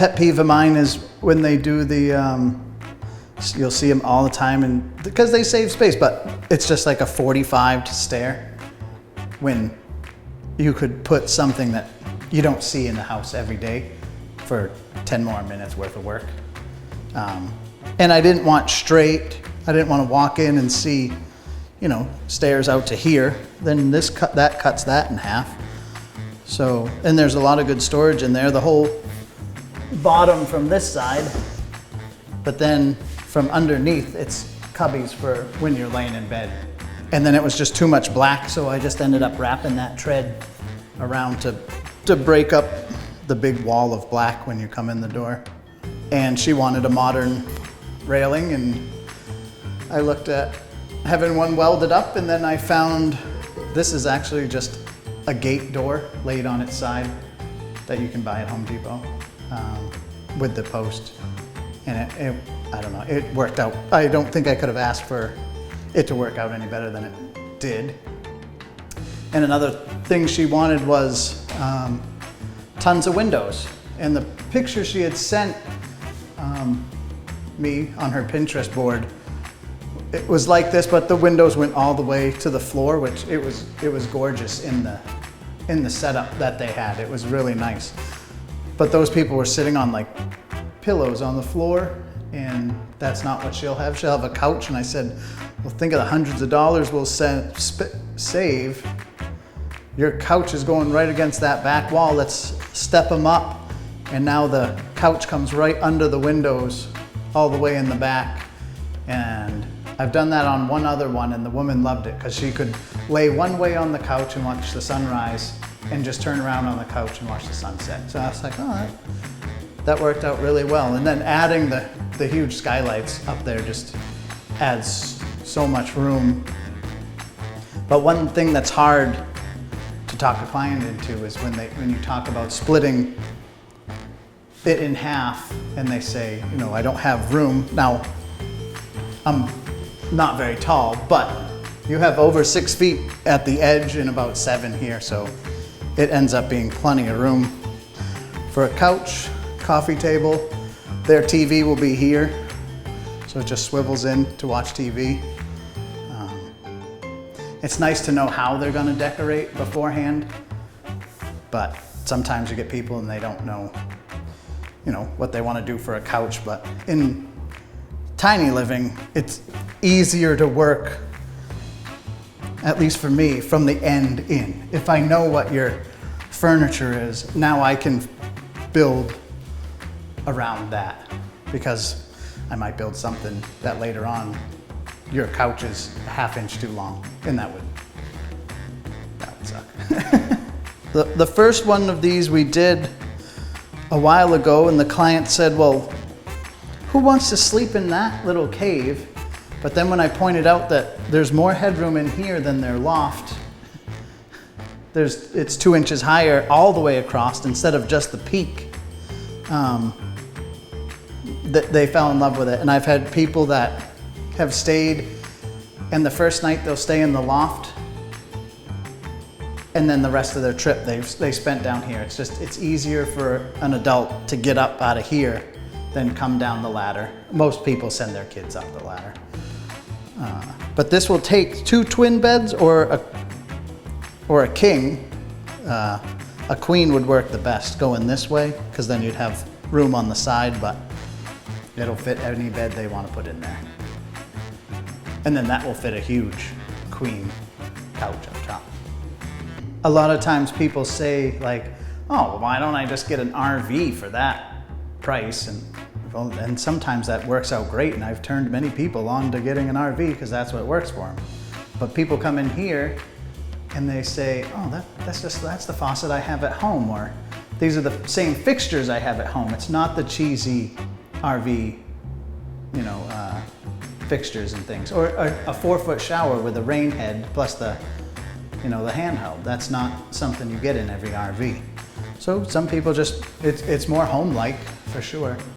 pet peeve of mine is when they do the, you'll see them all the time, and because they save space, but it's just like a 45 stair when you could put something that you don't see in the house every day for 10 more minutes worth of work. And I didn't want straight, I didn't want to walk in and see, you know, stairs out to here. Then that cuts that in half. So, and there's a lot of good storage in there. The whole bottom from this side, but then from underneath, it's cubbies for when you're laying in bed. And then it was just too much black, so I just ended up wrapping that tread around to break up the big wall of black when you come in the door. And she wanted a modern railing, and I looked at having one welded up, and then I found this is actually just a gate door laid on its side that you can buy at Home Depot with the post. And I don't know, it worked out. I don't think I could have asked for it to work out any better than it did. And another thing she wanted was tons of windows. And the picture she had sent me on her Pinterest board, it was like this, but the windows went all the way to the floor, which it was gorgeous in the setup that they had. It was really nice. But those people were sitting on like pillows on the floor, and that's not what she'll have. She'll have a couch, and I said, well, think of the hundreds of dollars we'll save. Your couch is going right against that back wall. Let's step them up. And now the couch comes right under the windows all the way in the back. And I've done that on one other one, and the woman loved it because she could lay one way on the couch and watch the sunrise and just turn around on the couch and watch the sunset. So I was like, oh, that worked out really well. And then adding the huge skylights up there just adds so much room. But one thing that's hard to talk a client into is when you talk about splitting it in half, and they say, you know, I don't have room. Now, I'm not very tall, but you have over 6 feet at the edge and about 7 here, so it ends up being plenty of room for a couch, coffee table. Their TV will be here, so it just swivels in to watch TV. It's nice to know how they're going to decorate beforehand, but sometimes you get people and they don't know, you know, what they want to do for a couch. But in tiny living, it's easier to work, at least for me, from the end in. If I know what your furniture is, now I can build around that, because I might build something that later on your couch is a ½ inch too long, and that would suck. The first one of these we did a while ago, and the client said, well, who wants to sleep in that little cave? But then when I pointed out that there's more headroom in here than their loft, it's 2 inches higher all the way across instead of just the peak. They fell in love with it. And I've had people that have stayed, and the first night they'll stay in the loft, and then the rest of their trip they spent down here. It's easier for an adult to get up out of here than come down the ladder. Most people send their kids up the ladder. But this will take 2 twin beds or a king. A queen would work the best going this way, because then you'd have room on the side, but it'll fit any bed they want to put in there. And then that will fit a huge queen couch up top. A lot of times people say like, oh, well, why don't I just get an RV for that price? And sometimes that works out great, and I've turned many people on to getting an RV because that's what works for them. But people come in here and they say, oh, that's the faucet I have at home, or these are the same fixtures I have at home. It's not the cheesy RV, you know, fixtures and things, or a 4-foot shower with a rain head plus the handheld. That's not something you get in every RV. So some people just, it's more home-like for sure.